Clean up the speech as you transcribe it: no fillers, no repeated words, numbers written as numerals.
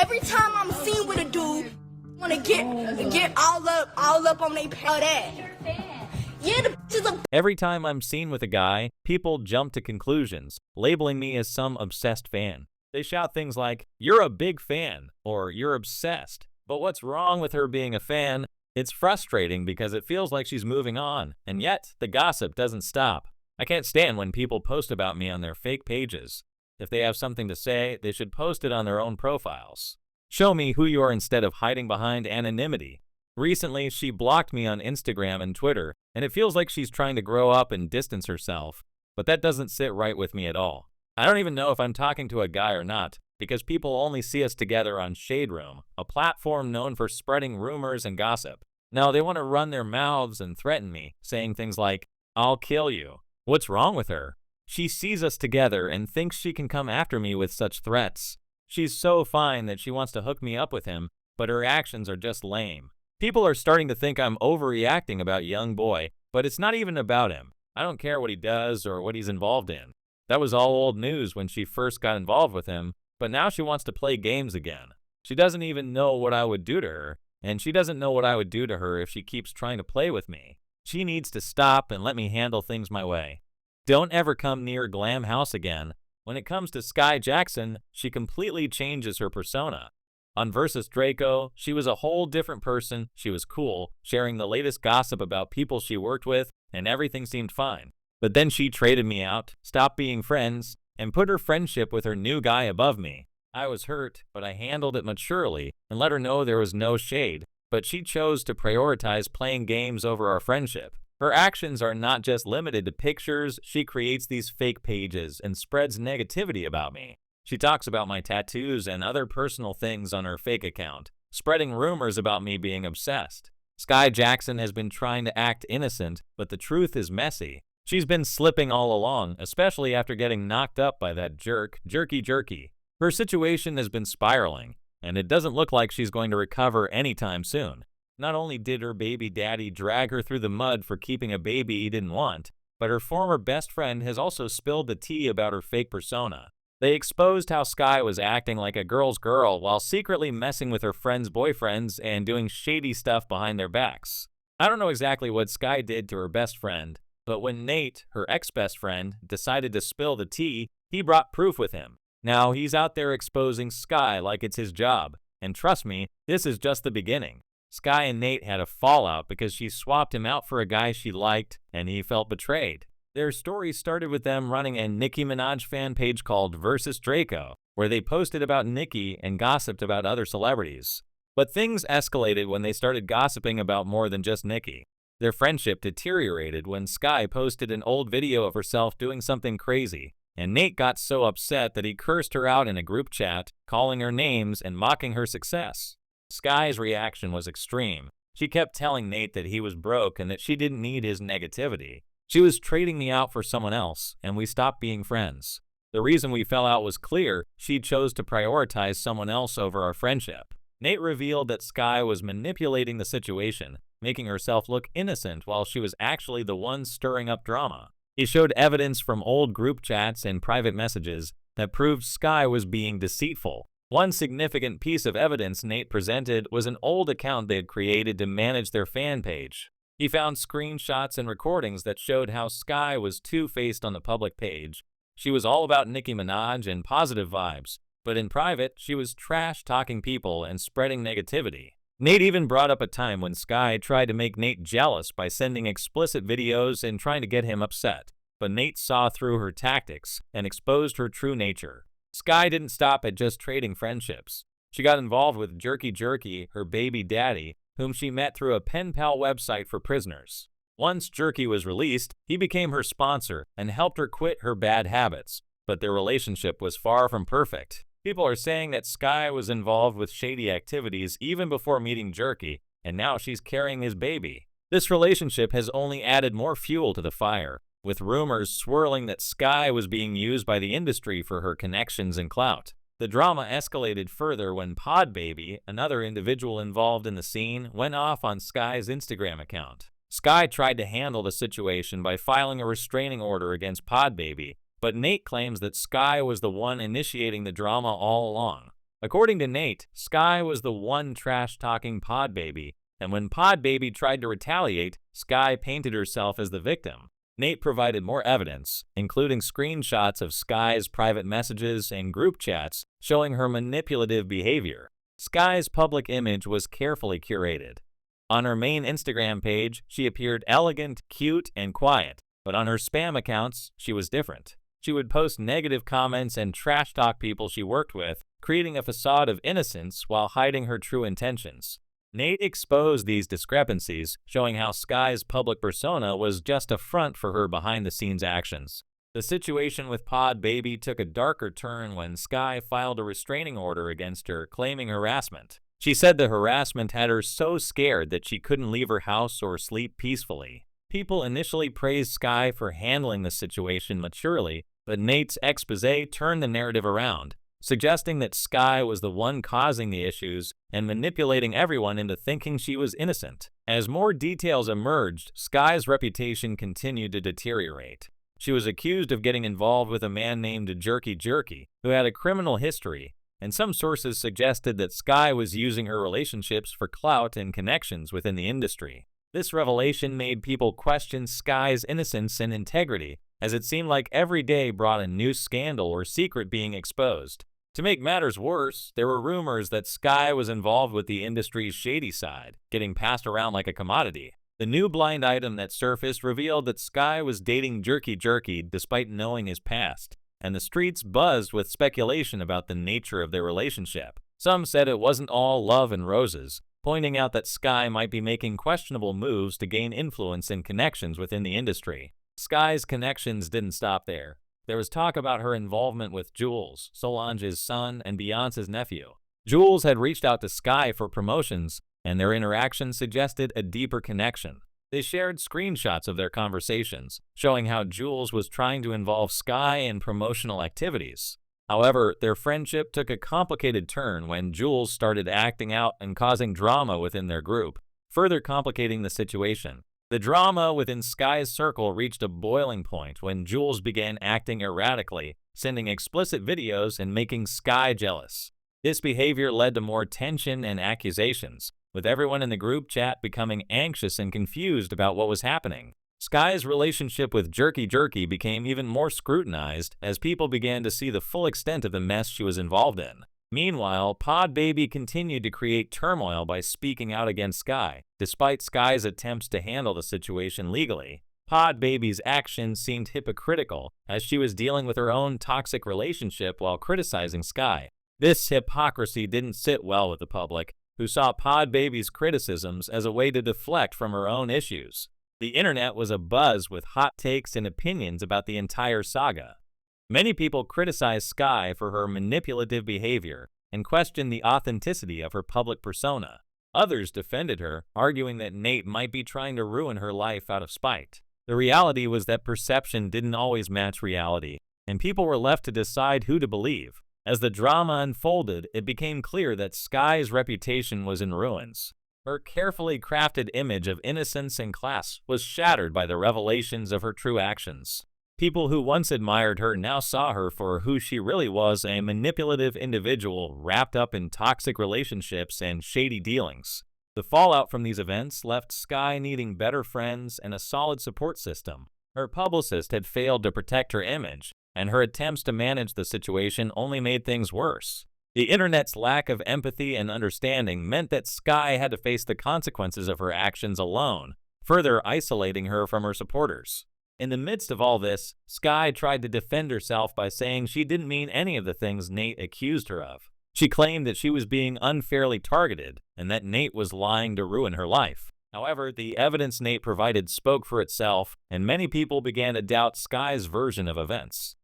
Every time I'm seen with a dude, wanna get all up on they that. Yeah, the bitch is a. Every time I'm seen with a guy, people jump to conclusions, labeling me as some obsessed fan. They shout things like, "You're a big fan," or "You're obsessed." But what's wrong with her being a fan? It's frustrating because it feels like she's moving on, and yet the gossip doesn't stop. I can't stand when people post about me on their fake pages. If they have something to say, they should post it on their own profiles. Show me who you are instead of hiding behind anonymity. Recently, she blocked me on Instagram and Twitter, and it feels like she's trying to grow up and distance herself, but that doesn't sit right with me at all. I don't even know if I'm talking to a guy or not, because people only see us together on Shade Room, a platform known for spreading rumors and gossip. Now they want to run their mouths and threaten me, saying things like, "I'll kill you." What's wrong with her? She sees us together and thinks she can come after me with such threats. She's so fine that she wants to hook me up with him, but her actions are just lame. People are starting to think I'm overreacting about young boy, but it's not even about him. I don't care what he does or what he's involved in. That was all old news when she first got involved with him, but now she wants to play games again. She doesn't even know what I would do to her, and she doesn't know what I would do to her if she keeps trying to play with me. She needs to stop and let me handle things my way. Don't ever come near Glam House again. When it comes to Skai Jackson, she completely changes her persona. On Versus Draco, she was a whole different person. She was cool, sharing the latest gossip about people she worked with, and everything seemed fine. But then she traded me out, stopped being friends, and put her friendship with her new guy above me. I was hurt, but I handled it maturely and let her know there was no shade, but she chose to prioritize playing games over our friendship. Her actions are not just limited to pictures. She creates these fake pages and spreads negativity about me. She talks about my tattoos and other personal things on her fake account, spreading rumors about me being obsessed. Skai Jackson has been trying to act innocent, but the truth is messy. She's been slipping all along, especially after getting knocked up by that jerk, Jerky. Her situation has been spiraling, and it doesn't look like she's going to recover anytime soon. Not only did her baby daddy drag her through the mud for keeping a baby he didn't want, but her former best friend has also spilled the tea about her fake persona. They exposed how Skai was acting like a girl's girl while secretly messing with her friends' boyfriends and doing shady stuff behind their backs. I don't know exactly what Skai did to her best friend, but when Nate, her ex-best friend, decided to spill the tea, he brought proof with him. Now he's out there exposing Skai like it's his job, and trust me, this is just the beginning. Skai and Nate had a fallout because she swapped him out for a guy she liked, and he felt betrayed. Their story started with them running a Nicki Minaj fan page called Versus Draco, where they posted about Nicki and gossiped about other celebrities. But things escalated when they started gossiping about more than just Nicki. Their friendship deteriorated when Skai posted an old video of herself doing something crazy, and Nate got so upset that he cursed her out in a group chat, calling her names and mocking her success. Skai's reaction was extreme. She kept telling Nate that he was broke and that she didn't need his negativity. She was trading me out for someone else, and we stopped being friends. The reason we fell out was clear. She chose to prioritize someone else over our friendship. Nate revealed that Skai was manipulating the situation, making herself look innocent while she was actually the one stirring up drama. He showed evidence from old group chats and private messages that proved Skai was being deceitful. One significant piece of evidence Nate presented was an old account they had created to manage their fan page. He found screenshots and recordings that showed how Skai was two-faced on the public page. She was all about Nicki Minaj and positive vibes, but in private, she was trash-talking people and spreading negativity. Nate even brought up a time when Skai tried to make Nate jealous by sending explicit videos and trying to get him upset, but Nate saw through her tactics and exposed her true nature. Skai didn't stop at just trading friendships. She got involved with Jerky, her baby daddy, whom she met through a pen pal website for prisoners. Once Jerky was released, he became her sponsor and helped her quit her bad habits, but their relationship was far from perfect. People are saying that Skai was involved with shady activities even before meeting Jerky, and now she's carrying his baby. This relationship has only added more fuel to the fire, with rumors swirling that Skai was being used by the industry for her connections and clout. The drama escalated further when Bhad Bhabie, another individual involved in the scene, went off on Skai's Instagram account. Skai tried to handle the situation by filing a restraining order against Bhad Bhabie, but Nate claims that Skai was the one initiating the drama all along. According to Nate, Skai was the one trash-talking Bhad Bhabie, and when Bhad Bhabie tried to retaliate, Skai painted herself as the victim. Nate provided more evidence, including screenshots of Skai's private messages and group chats showing her manipulative behavior. Skai's public image was carefully curated. On her main Instagram page, she appeared elegant, cute, and quiet, but on her spam accounts, she was different. She would post negative comments and trash-talk people she worked with, creating a facade of innocence while hiding her true intentions. Nate exposed these discrepancies, showing how Skai's public persona was just a front for her behind-the-scenes actions. The situation with Bhad Bhabie took a darker turn when Skai filed a restraining order against her, claiming harassment. She said the harassment had her so scared that she couldn't leave her house or sleep peacefully. People initially praised Skai for handling the situation maturely, but Nate's expose turned the narrative around, suggesting that Skai was the one causing the issues and manipulating everyone into thinking she was innocent. As more details emerged, Skai's reputation continued to deteriorate. She was accused of getting involved with a man named Jerky Jerky, who had a criminal history, and some sources suggested that Skai was using her relationships for clout and connections within the industry. This revelation made people question Skai's innocence and integrity, as it seemed like every day brought a new scandal or secret being exposed. To make matters worse, there were rumors that Skai was involved with the industry's shady side, getting passed around like a commodity. The new blind item that surfaced revealed that Skai was dating Jerky Jerky despite knowing his past, and the streets buzzed with speculation about the nature of their relationship. Some said it wasn't all love and roses, pointing out that Skai might be making questionable moves to gain influence and connections within the industry. Skai's connections didn't stop there. There was talk about her involvement with Jules, Solange's son, and Beyonce's nephew. Jules had reached out to Skai for promotions, and their interaction suggested a deeper connection. They shared screenshots of their conversations, showing how Jules was trying to involve Skai in promotional activities. However, their friendship took a complicated turn when Jules started acting out and causing drama within their group, further complicating the situation. The drama within Skai's circle reached a boiling point when Jules began acting erratically, sending explicit videos and making Skai jealous. This behavior led to more tension and accusations, with everyone in the group chat becoming anxious and confused about what was happening. Skai's relationship with Jerky Jerky became even more scrutinized as people began to see the full extent of the mess she was involved in. Meanwhile, Bhad Bhabie continued to create turmoil by speaking out against Skai. Despite Skai's attempts to handle the situation legally, Bhad Bhabie's actions seemed hypocritical as she was dealing with her own toxic relationship while criticizing Skai. This hypocrisy didn't sit well with the public, who saw Bhad Bhabie's criticisms as a way to deflect from her own issues. The internet was abuzz with hot takes and opinions about the entire saga. Many people criticized Skai for her manipulative behavior and questioned the authenticity of her public persona. Others defended her, arguing that Nate might be trying to ruin her life out of spite. The reality was that perception didn't always match reality, and people were left to decide who to believe. As the drama unfolded, it became clear that Skai's reputation was in ruins. Her carefully crafted image of innocence and class was shattered by the revelations of her true actions. People who once admired her now saw her for who she really was, a manipulative individual wrapped up in toxic relationships and shady dealings. The fallout from these events left Skai needing better friends and a solid support system. Her publicist had failed to protect her image, and her attempts to manage the situation only made things worse. The internet's lack of empathy and understanding meant that Skai had to face the consequences of her actions alone, further isolating her from her supporters. In the midst of all this, Skai tried to defend herself by saying she didn't mean any of the things Nate accused her of. She claimed that she was being unfairly targeted and that Nate was lying to ruin her life. However, the evidence Nate provided spoke for itself, and many people began to doubt Skai's version of events.